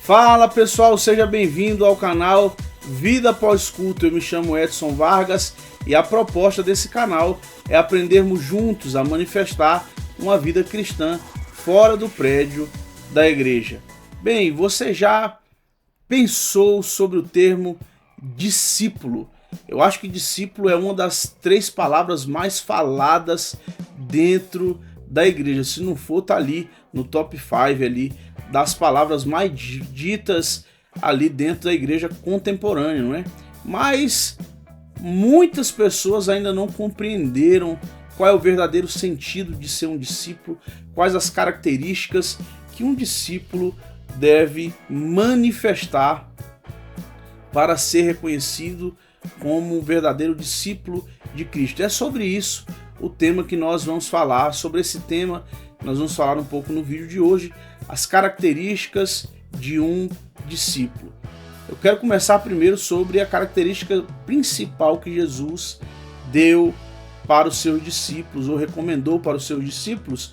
Fala pessoal, seja bem-vindo ao canal Vida Pós-Culto. Eu me chamo Edson Vargas e a proposta desse canal é aprendermos juntos a manifestar uma vida cristã fora do prédio da igreja. Bem, você já pensou sobre o termo discípulo? Eu acho que discípulo é uma das 3 palavras mais faladas dentro da igreja. Se não for, tá ali no top 5 ali das palavras mais ditas ali dentro da igreja contemporânea, não é? Mas muitas pessoas ainda não compreenderam qual é o verdadeiro sentido de ser um discípulo, quais as características que um discípulo deve manifestar para ser reconhecido como um verdadeiro discípulo de Cristo. É sobre isso o tema que nós vamos falar. Sobre esse tema nós vamos falar um pouco no vídeo de hoje, as características de um discípulo. Eu quero começar primeiro sobre a característica principal que Jesus deu para os seus discípulos, ou recomendou para os seus discípulos,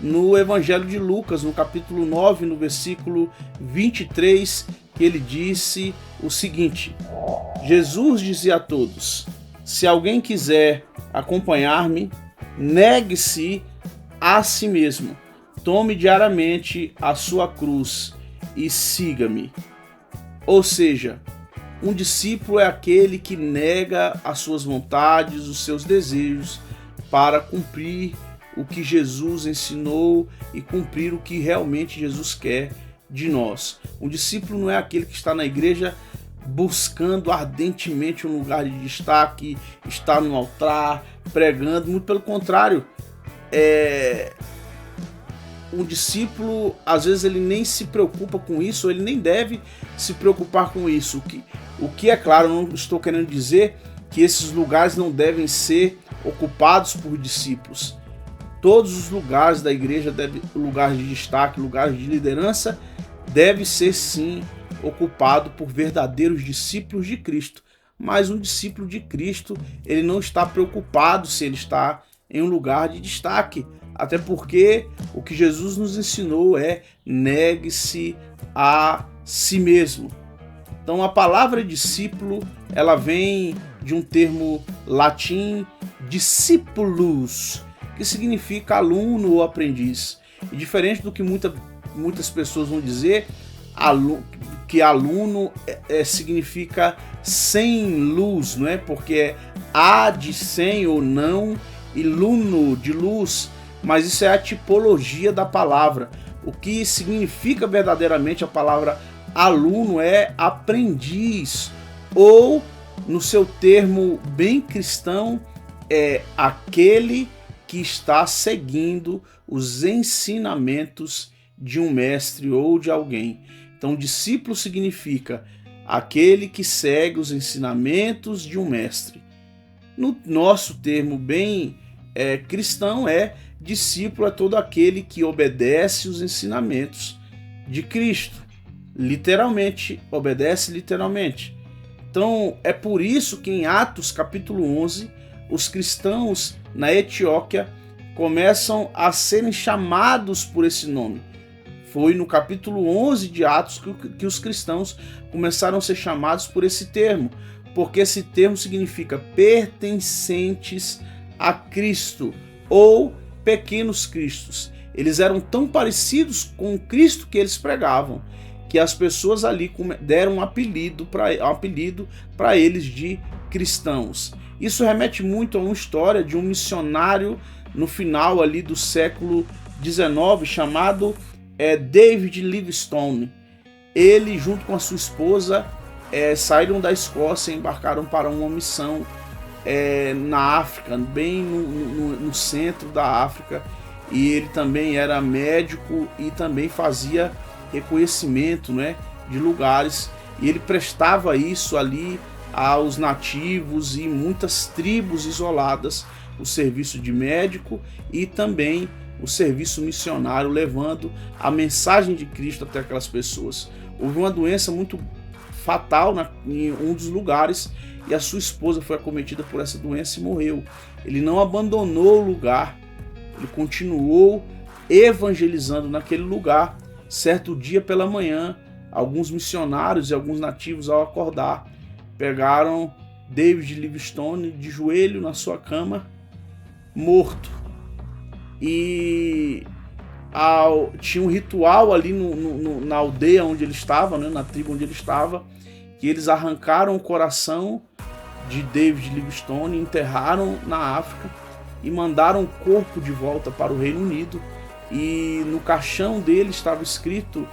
no Evangelho de Lucas, no capítulo 9, no versículo 23, que ele disse o seguinte: Jesus dizia a todos: se alguém quiser acompanhar-me, negue-se a si mesmo, tome diariamente a sua cruz e siga-me. Ou seja, um discípulo é aquele que nega as suas vontades, os seus desejos, para cumprir o que Jesus ensinou e cumprir o que realmente Jesus quer de nós. Um discípulo não é aquele que está na igreja buscando ardentemente um lugar de destaque, está no altar, pregando. Muito pelo contrário, um discípulo, às vezes, ele nem se preocupa com isso, ou ele nem deve se preocupar com isso. O que é claro, eu não estou querendo dizer que esses lugares não devem ser ocupados por discípulos. Todos os lugares da igreja, lugares de destaque, lugares de liderança, deve ser sim ocupado por verdadeiros discípulos de Cristo. Mas um discípulo de Cristo, ele não está preocupado se ele está em um lugar de destaque. Até porque o que Jesus nos ensinou é: negue-se a si mesmo. Então a palavra discípulo, ela vem de um termo latim, discipulus, que significa aluno ou aprendiz. E diferente do que muitas pessoas vão dizer, que aluno significa sem luz, não é? Porque é a de sem ou não e luno de luz, mas isso é a tipologia da palavra. O que significa verdadeiramente a palavra aluno é aprendiz, ou no seu termo bem cristão, é aquele que está seguindo os ensinamentos de um mestre ou de alguém. Então, discípulo significa aquele que segue os ensinamentos de um mestre. No nosso termo bem cristão, discípulo é todo aquele que obedece os ensinamentos de Cristo. Literalmente, obedece literalmente. Então, é por isso que em Atos capítulo 11, os cristãos na Etiópia começam a serem chamados por esse nome. Foi no capítulo 11 de Atos que os cristãos começaram a ser chamados por esse termo, porque esse termo significa pertencentes a Cristo, ou pequenos cristos. Eles eram tão parecidos com o Cristo que eles pregavam, que as pessoas ali deram um apelido para eles de cristãos. Isso remete muito a uma história de um missionário no final ali do século XIX, chamado David Livingstone. Ele, junto com a sua esposa, saíram da Escócia e embarcaram para uma missão na África, bem no centro da África. E ele também era médico e também fazia reconhecimento, né, de lugares. E ele prestava isso ali aos nativos e muitas tribos isoladas, o serviço de médico e também o serviço missionário, levando a mensagem de Cristo até aquelas pessoas. Houve uma doença muito fatal em um dos lugares e a sua esposa foi acometida por essa doença e morreu. Ele não abandonou o lugar, ele continuou evangelizando naquele lugar. Certo dia pela manhã, alguns missionários e alguns nativos, ao acordar, pegaram David Livingstone de joelho na sua cama, morto. E tinha um ritual ali na aldeia onde ele estava, né, na tribo onde ele estava, que eles arrancaram o coração de David Livingstone, enterraram na África e mandaram o corpo de volta para o Reino Unido. E no caixão dele estava escrito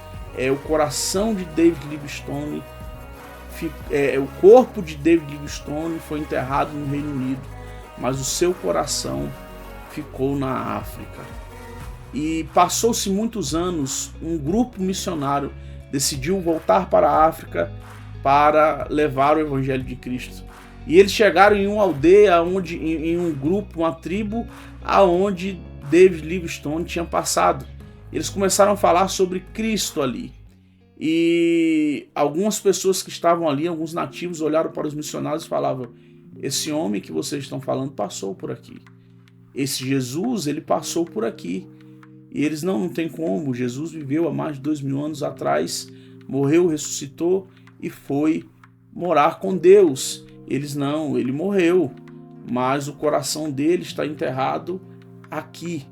o coração de David Livingstone, o corpo de David Livingstone foi enterrado no Reino Unido, mas o seu coração ficou na África. E passou-se muitos anos, um grupo missionário decidiu voltar para a África para levar o Evangelho de Cristo. E eles chegaram em uma aldeia, em um grupo, uma tribo, aonde David Livingstone tinha passado. Eles começaram a falar sobre Cristo ali. E algumas pessoas que estavam ali, alguns nativos, olharam para os missionários e falavam: esse homem que vocês estão falando passou por aqui. Esse Jesus, ele passou por aqui. E eles, não tem como. Jesus viveu há mais de 2000 anos atrás, morreu, ressuscitou e foi morar com Deus. Eles, não, ele morreu, mas o coração dele está enterrado aqui.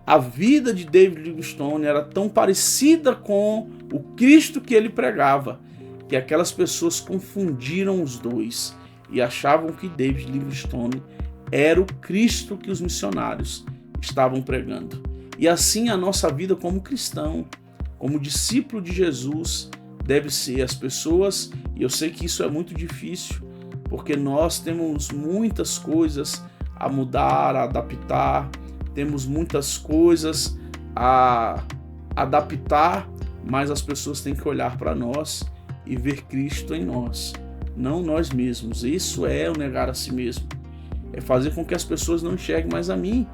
A vida de David Livingstone era tão parecida com o Cristo que ele pregava, que aquelas pessoas confundiram os dois e achavam que David Livingstone era o Cristo que os missionários estavam pregando. E assim a nossa vida como cristão, como discípulo de Jesus, deve ser. As pessoas, e eu sei que isso é muito difícil, porque nós temos muitas coisas a mudar, a adaptar, temos muitas coisas a adaptar, mas as pessoas têm que olhar para nós e ver Cristo em nós, não nós mesmos. Isso é o negar a si mesmo. É fazer com que as pessoas não enxerguem mais a mim,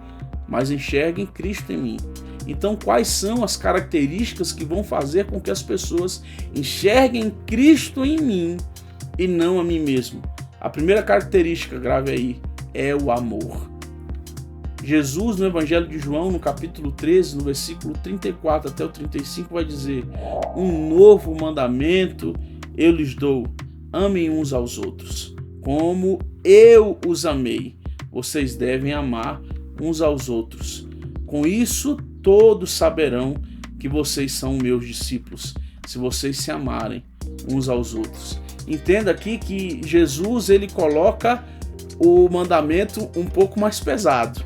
mas enxerguem Cristo em mim. Então, quais são as características que vão fazer com que as pessoas enxerguem Cristo em mim e não a mim mesmo? A primeira característica, grave aí, é o amor. Jesus, no Evangelho de João, no capítulo 13, no versículo 34 até o 35, vai dizer: um novo mandamento eu lhes dou, amem uns aos outros. Como eu os amei, vocês devem amar uns aos outros. Com isso, todos saberão que vocês são meus discípulos, se vocês se amarem uns aos outros. Entenda aqui que Jesus, ele coloca o mandamento um pouco mais pesado.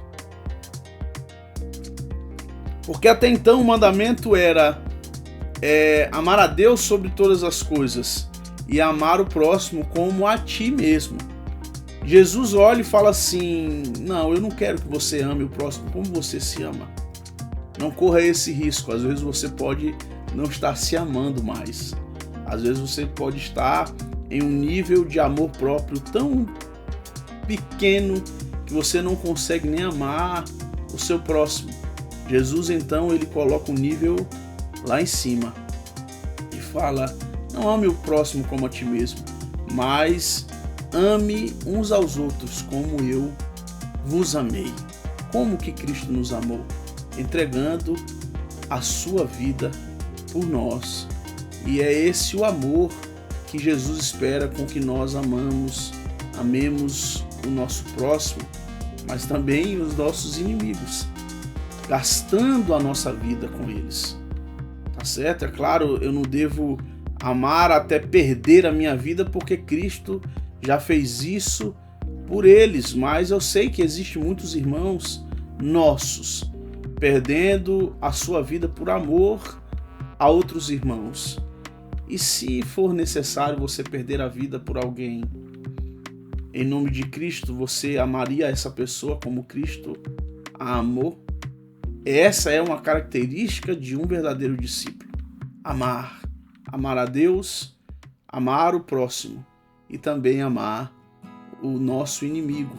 Porque até então o mandamento era amar a Deus sobre todas as coisas e amar o próximo como a ti mesmo. Jesus olha e fala assim: não, eu não quero que você ame o próximo como você se ama. Não corra esse risco. Às vezes você pode não estar se amando mais. Às vezes você pode estar em um nível de amor próprio tão pequeno que você não consegue nem amar o seu próximo. Jesus, então, ele coloca o nível lá em cima e fala: não ame o próximo como a ti mesmo, mas ame uns aos outros como eu vos amei. Como que Cristo nos amou? Entregando a sua vida por nós. E é esse o amor que Jesus espera com que nós amemos, amemos o nosso próximo, mas também os nossos inimigos, gastando a nossa vida com eles. Tá certo? É claro, eu não devo amar até perder a minha vida, porque Cristo já fez isso por eles, mas eu sei que existem muitos irmãos nossos perdendo a sua vida por amor a outros irmãos. E se for necessário você perder a vida por alguém, em nome de Cristo, você amaria essa pessoa como Cristo a amou? Essa é uma característica de um verdadeiro discípulo. Amar a Deus, amar o próximo e também amar o nosso inimigo.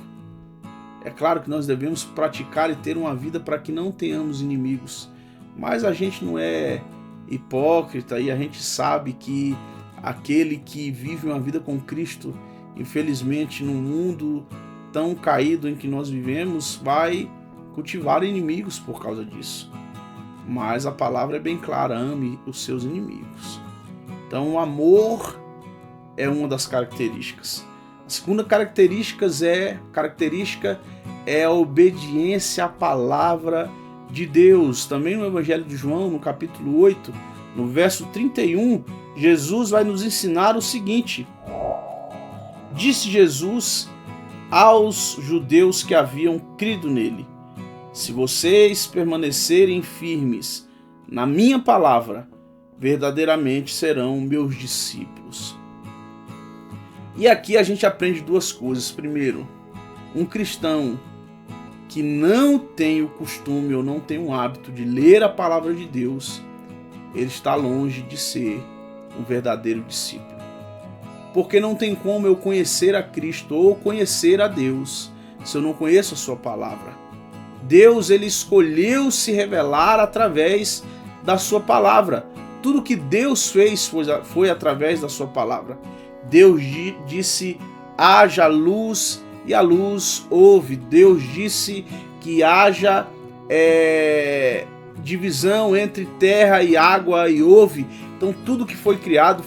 É claro que nós devemos praticar e ter uma vida para que não tenhamos inimigos, mas a gente não é hipócrita e a gente sabe que aquele que vive uma vida com Cristo, infelizmente, no mundo tão caído em que nós vivemos, vai cultivar inimigos por causa disso. Mas a palavra é bem clara: ame os seus inimigos. Então o amor é uma das características. A segunda característica é a obediência à palavra de Deus. Também no Evangelho de João, no capítulo 8, no verso 31, Jesus vai nos ensinar o seguinte: disse Jesus aos judeus que haviam crido nele: se vocês permanecerem firmes na minha palavra, verdadeiramente serão meus discípulos. E aqui a gente aprende duas coisas. Primeiro, um cristão que não tem o costume ou não tem o hábito de ler a palavra de Deus, ele está longe de ser um verdadeiro discípulo. Porque não tem como eu conhecer a Cristo ou conhecer a Deus se eu não conheço a sua palavra. Deus, ele escolheu se revelar através da sua palavra. Tudo que Deus fez foi através da sua palavra. Deus disse: haja luz, e a luz houve. Deus disse que haja divisão entre terra e água, e houve. Então tudo que foi criado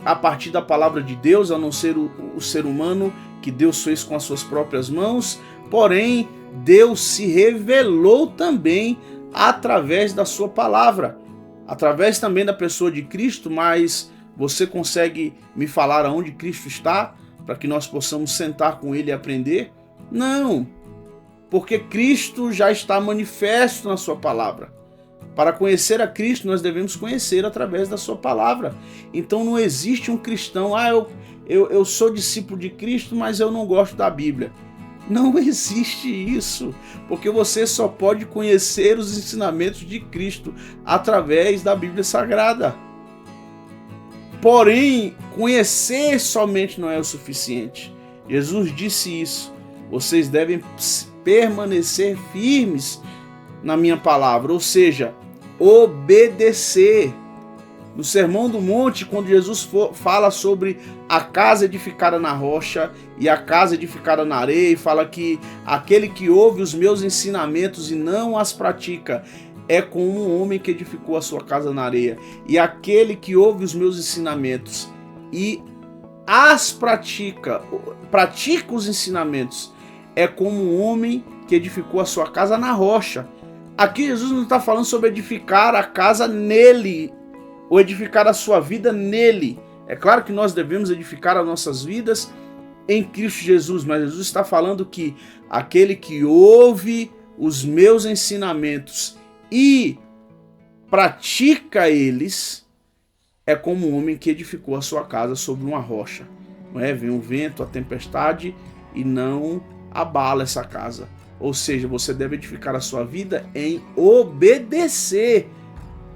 a partir da palavra de Deus, a não ser o ser humano que Deus fez com as suas próprias mãos. Porém, Deus se revelou também através da sua palavra, através também da pessoa de Cristo. Mas você consegue me falar aonde Cristo está, para que nós possamos sentar com ele e aprender? Não, porque Cristo já está manifesto na sua palavra. Para conhecer a Cristo, nós devemos conhecer através da sua palavra. Então não existe um cristão: eu sou discípulo de Cristo, mas eu não gosto da Bíblia. Não existe isso, porque você só pode conhecer os ensinamentos de Cristo através da Bíblia Sagrada. Porém, conhecer somente não é o suficiente. Jesus disse isso: vocês devem permanecer firmes na minha palavra, ou seja, obedecer. No Sermão do Monte, quando Jesus fala sobre a casa edificada na rocha e a casa edificada na areia, e fala que aquele que ouve os meus ensinamentos e não as pratica é como um homem que edificou a sua casa na areia. E aquele que ouve os meus ensinamentos e as pratica os ensinamentos, é como um homem que edificou a sua casa na rocha. Aqui Jesus não está falando sobre edificar a casa nele, ou edificar a sua vida nele. É claro que nós devemos edificar as nossas vidas em Cristo Jesus, mas Jesus está falando que aquele que ouve os meus ensinamentos e pratica eles é como um homem que edificou a sua casa sobre uma rocha. Não é? Vem o vento, a tempestade e não abala essa casa. Ou seja, você deve edificar a sua vida em obedecer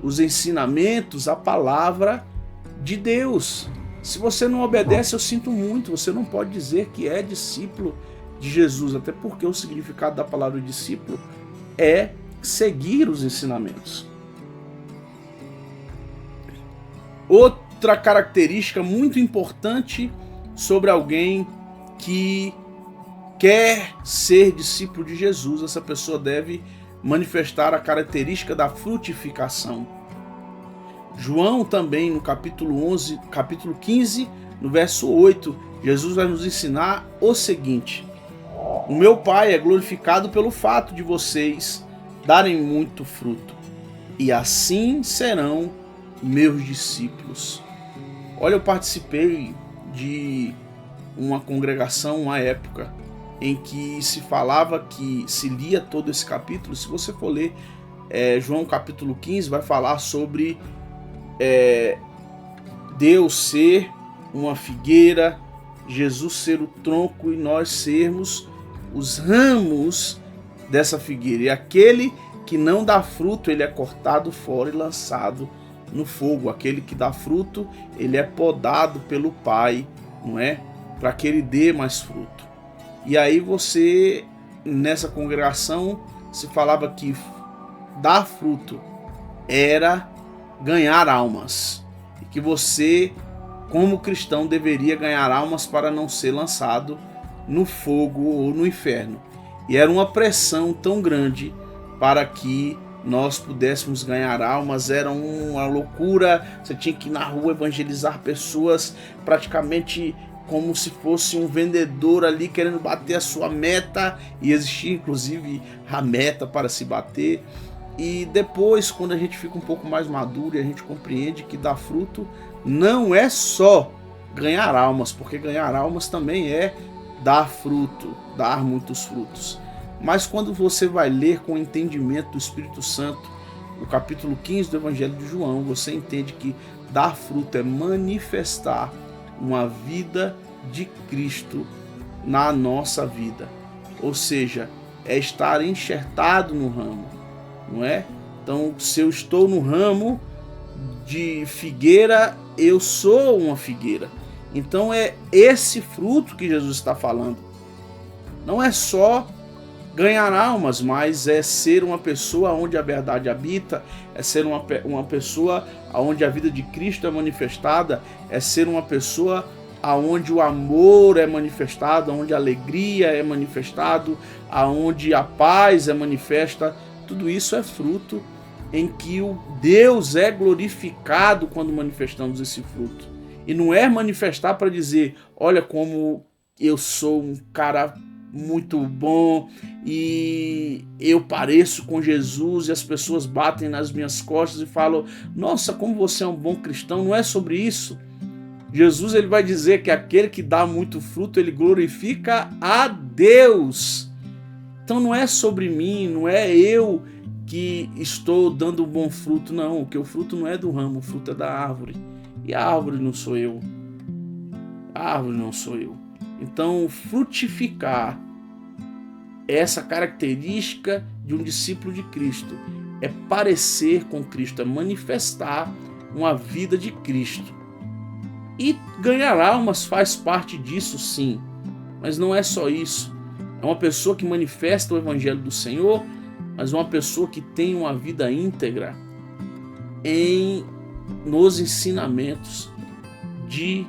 os ensinamentos, a palavra de Deus. Se você não obedece, eu sinto muito, você não pode dizer que é discípulo de Jesus, até porque o significado da palavra discípulo é seguir os ensinamentos. Outra característica muito importante sobre alguém que quer ser discípulo de Jesus: essa pessoa deve manifestar a característica da frutificação. João também, no capítulo 15, no verso 8, Jesus vai nos ensinar o seguinte: o meu Pai é glorificado pelo fato de vocês darem muito fruto, e assim serão meus discípulos. Olha, eu participei de uma congregação, uma época, em que se falava que se lia todo esse capítulo. Se você for ler João capítulo 15, vai falar sobre Deus ser uma figueira, Jesus ser o tronco e nós sermos os ramos dessa figueira. E aquele que não dá fruto, ele é cortado fora e lançado no fogo. Aquele que dá fruto, ele é podado pelo Pai, não é? Para que ele dê mais fruto. E aí você, nessa congregação, se falava que dar fruto era ganhar almas. E que você, como cristão, deveria ganhar almas para não ser lançado no fogo ou no inferno. E era uma pressão tão grande para que nós pudéssemos ganhar almas, era uma loucura. Você tinha que ir na rua evangelizar pessoas praticamente como se fosse um vendedor ali querendo bater a sua meta, e existia inclusive a meta para se bater. E depois, quando a gente fica um pouco mais maduro e a gente compreende que dar fruto não é só ganhar almas, porque ganhar almas também é dar fruto, dar muitos frutos. Mas quando você vai ler com o entendimento do Espírito Santo, o capítulo 15 do Evangelho de João, você entende que dar fruto é manifestar uma vida de Cristo na nossa vida. Ou seja, é estar enxertado no ramo, não é? Então, se eu estou no ramo de figueira, eu sou uma figueira. Então é esse fruto que Jesus está falando. Não é só ganhar almas, mas é ser uma pessoa onde a verdade habita, é ser uma pessoa onde a vida de Cristo é manifestada, é ser uma pessoa onde o amor é manifestado, onde a alegria é manifestado, onde a paz é manifesta. Tudo isso é fruto em que o Deus é glorificado quando manifestamos esse fruto. E não é manifestar para dizer, olha como eu sou um cara muito bom e eu pareço com Jesus, e as pessoas batem nas minhas costas e falam, nossa, como você é um bom cristão. Não é sobre isso. Jesus, ele vai dizer que aquele que dá muito fruto, ele glorifica a Deus. Então não é sobre mim, não é eu que estou dando um bom fruto, não. Porque o fruto não é do ramo, o fruto é da árvore. E a árvore não sou eu. A árvore não sou eu. Então, frutificar é essa característica de um discípulo de Cristo. É parecer com Cristo, é manifestar uma vida de Cristo. E ganhar almas faz parte disso, sim. Mas não é só isso. É uma pessoa que manifesta o Evangelho do Senhor, mas uma pessoa que tem uma vida íntegra nos ensinamentos de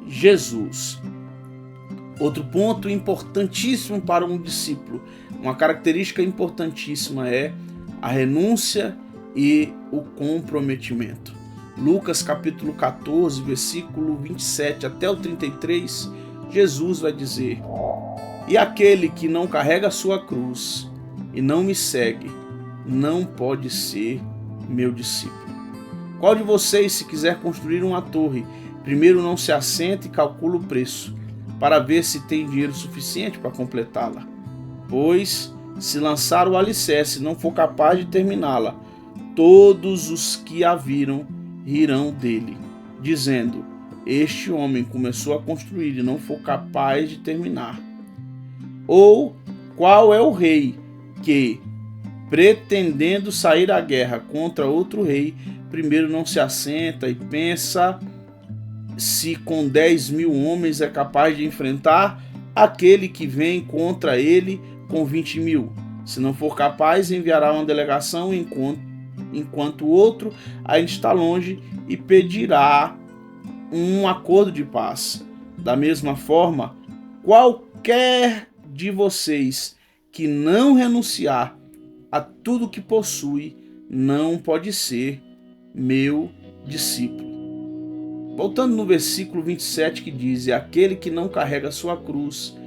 Jesus. Outro ponto importantíssimo para um discípulo, uma característica importantíssima é a renúncia e o comprometimento. Lucas capítulo 14, versículo 27 até o 33, Jesus vai dizer: e aquele que não carrega a sua cruz e não me segue, não pode ser meu discípulo. Qual de vocês, se quiser construir uma torre, primeiro não se assenta e calcula o preço, para ver se tem dinheiro suficiente para completá-la? Pois, se lançar o alicerce e não for capaz de terminá-la, todos os que a viram rirão dele, dizendo: este homem começou a construir e não foi capaz de terminar. Ou qual é o rei que, pretendendo sair à guerra contra outro rei, primeiro não se assenta e pensa se com 10.000 homens é capaz de enfrentar aquele que vem contra ele com 20.000? Se não for capaz, enviará uma delegação enquanto o outro ainda está longe e pedirá um acordo de paz. Da mesma forma, qualquer de vocês que não renunciar a tudo que possui não pode ser meu discípulo. Voltando no versículo 27 que diz: e aquele que não carrega sua cruz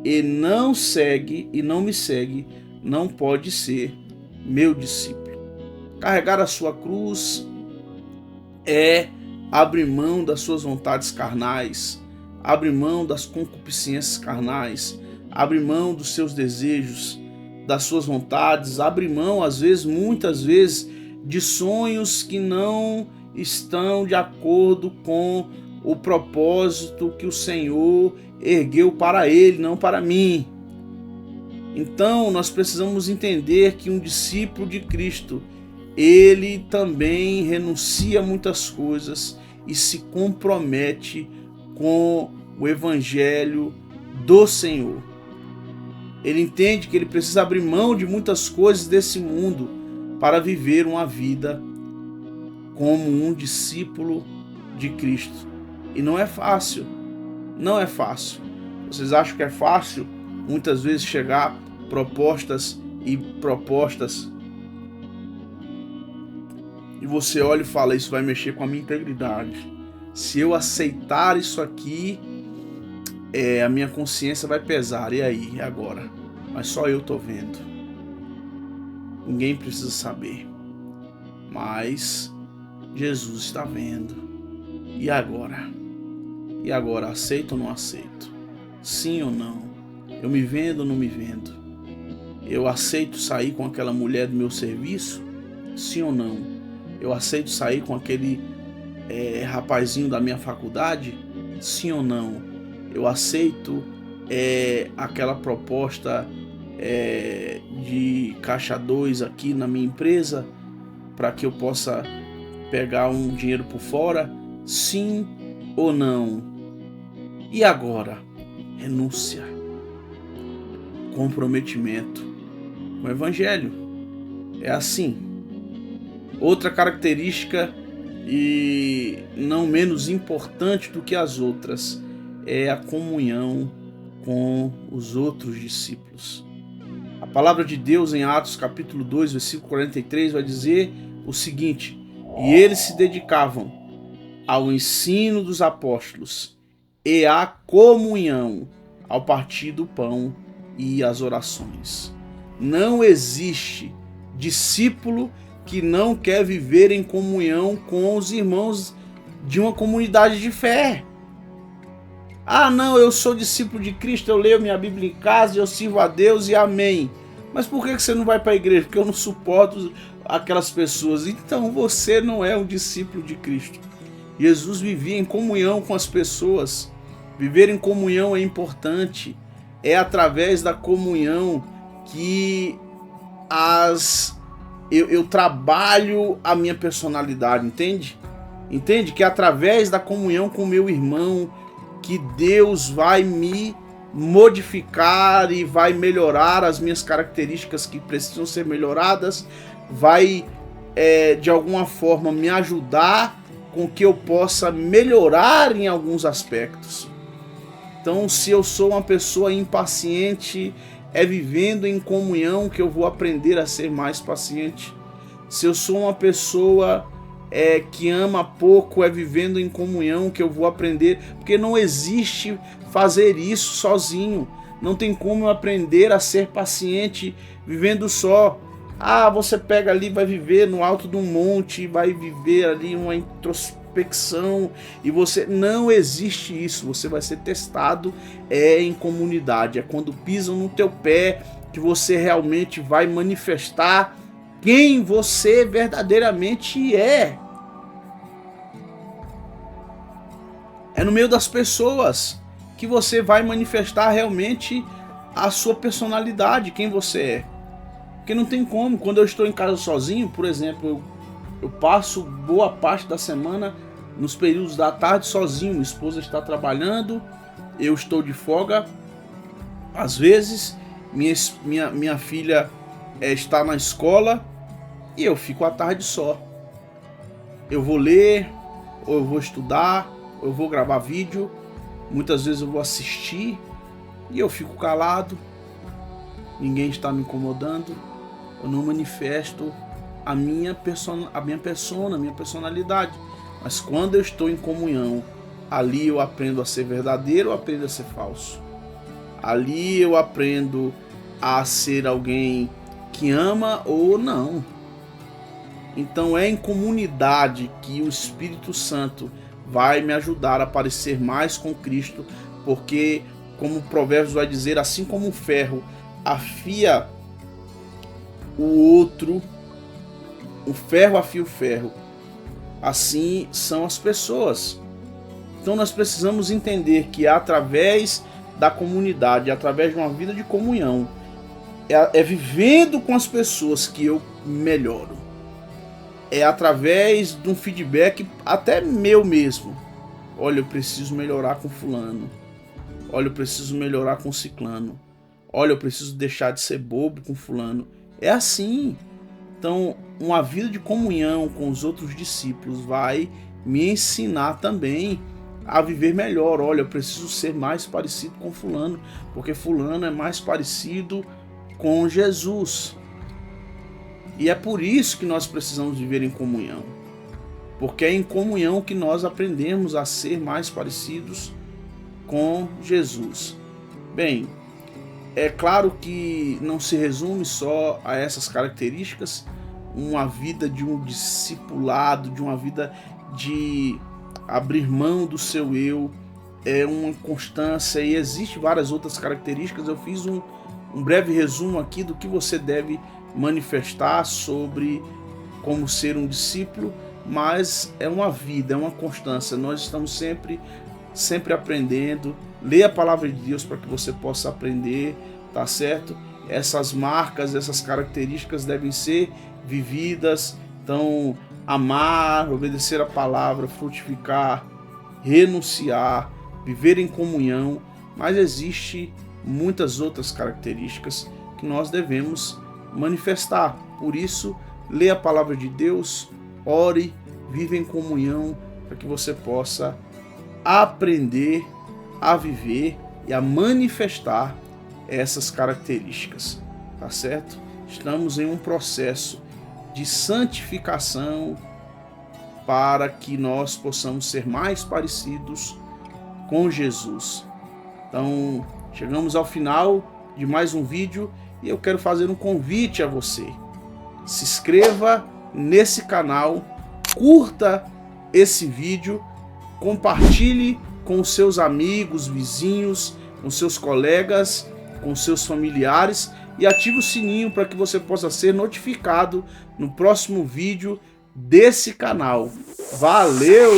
e não me segue, não pode ser meu discípulo. Carregar a sua cruz é abrir mão das suas vontades carnais, abrir mão das concupiscências carnais, abrir mão dos seus desejos, das suas vontades, abrir mão, muitas vezes, de sonhos que não estão de acordo com o propósito que o Senhor ergueu para ele, não para mim. Então, nós precisamos entender que um discípulo de Cristo, ele também renuncia a muitas coisas e se compromete com o Evangelho do Senhor. Ele entende que ele precisa abrir mão de muitas coisas desse mundo para viver uma vida como um discípulo de Cristo. E não é fácil. Não é fácil. Vocês acham que é fácil muitas vezes chegar propostas e propostas, e você olha e fala, isso vai mexer com a minha integridade. Se eu aceitar isso aqui, a minha consciência vai pesar. E aí, e agora? Mas só eu tô vendo. Ninguém precisa saber. Mas Jesus está vendo. E agora? E agora, aceito ou não aceito? Sim ou não? Eu me vendo ou não me vendo? Eu aceito sair com aquela mulher do meu serviço? Sim ou não? Eu aceito sair com aquele rapazinho da minha faculdade? Sim ou não? Eu aceito aquela proposta de caixa 2 aqui na minha empresa para que eu possa pegar um dinheiro por fora? Sim ou não? E agora? Renúncia, comprometimento com o Evangelho. É assim. Outra característica, e não menos importante do que as outras, é a comunhão com os outros discípulos. A palavra de Deus em Atos capítulo 2, versículo 43 vai dizer o seguinte: e eles se dedicavam ao ensino dos apóstolos e à comunhão, ao partir do pão e às orações. Não existe discípulo que não quer viver em comunhão com os irmãos de uma comunidade de fé. Ah, não, eu sou discípulo de Cristo, eu leio minha Bíblia em casa, eu sirvo a Deus e amém. Mas por que você não vai para a igreja? Porque eu não suporto aquelas pessoas. Então você não é um discípulo de Cristo. Jesus vivia em comunhão com as pessoas. Viver em comunhão é importante. É através da comunhão que eu trabalho a minha personalidade, entende? Entende? Que é através da comunhão com o meu irmão que Deus vai me modificar e vai melhorar as minhas características que precisam ser melhoradas, vai de alguma forma me ajudar com que eu possa melhorar em alguns aspectos. Então, se eu sou uma pessoa impaciente, é vivendo em comunhão que eu vou aprender a ser mais paciente. Se eu sou uma pessoa que ama pouco, é vivendo em comunhão que eu vou aprender, porque não existe fazer isso sozinho. Não tem como eu aprender a ser paciente vivendo só. Ah, você pega ali, vai viver no alto de um monte, vai viver ali uma introspecção e você... Não existe isso, você vai ser testado em comunidade. É quando pisam no teu pé que você realmente vai manifestar quem você verdadeiramente é. É no meio das pessoas que você vai manifestar realmente a sua personalidade, quem você é. Porque não tem como, quando eu estou em casa sozinho, por exemplo, eu passo boa parte da semana nos períodos da tarde sozinho, minha esposa está trabalhando, eu estou de folga, às vezes minha filha está na escola e eu fico à tarde só. Eu vou ler, ou eu vou estudar, ou eu vou gravar vídeo, muitas vezes eu vou assistir e eu fico calado, ninguém está me incomodando, eu não manifesto a minha personalidade. Mas quando eu estou em comunhão, ali eu aprendo a ser verdadeiro, eu aprendo a ser falso. Ali eu aprendo a ser alguém que ama ou não. Então é em comunidade que o Espírito Santo vai me ajudar a parecer mais com Cristo, porque, como o Provérbios vai dizer, assim como o ferro afia o outro, o ferro afia o ferro, assim são as pessoas. Então nós precisamos entender que é através da comunidade, através de uma vida de comunhão, é vivendo com as pessoas que eu melhoro. É através de um feedback até meu mesmo. Olha, eu preciso melhorar com fulano. Olha, eu preciso melhorar com ciclano. Olha, eu preciso deixar de ser bobo com fulano. É assim. Então, uma vida de comunhão com os outros discípulos vai me ensinar também a viver melhor. Olha, eu preciso ser mais parecido com fulano, porque fulano é mais parecido com Jesus. E é por isso que nós precisamos viver em comunhão. Porque é em comunhão que nós aprendemos a ser mais parecidos com Jesus. Bem, é claro que não se resume só a essas características. Uma vida de um discipulado, de uma vida de abrir mão do seu eu, é uma constância, e existem várias outras características. Eu fiz um breve resumo aqui do que você deve manifestar sobre como ser um discípulo, mas é uma vida, é uma constância. Nós estamos sempre aprendendo. Lê a palavra de Deus para que você possa aprender, tá certo? Essas marcas, essas características devem ser vividas. Então, amar, obedecer a palavra, frutificar, renunciar, viver em comunhão. Mas existe muitas outras características que nós devemos manifestar. Por isso, lê a palavra de Deus, ore, vive em comunhão, para que você possa aprender a viver e a manifestar essas características, tá certo? Estamos em um processo de santificação para que nós possamos ser mais parecidos com Jesus. Então, chegamos ao final de mais um vídeo e eu quero fazer um convite a você. Se inscreva nesse canal, curta esse vídeo, compartilhe com os seus amigos, vizinhos, com seus colegas, com seus familiares e ative o sininho para que você possa ser notificado no próximo vídeo desse canal. Valeu!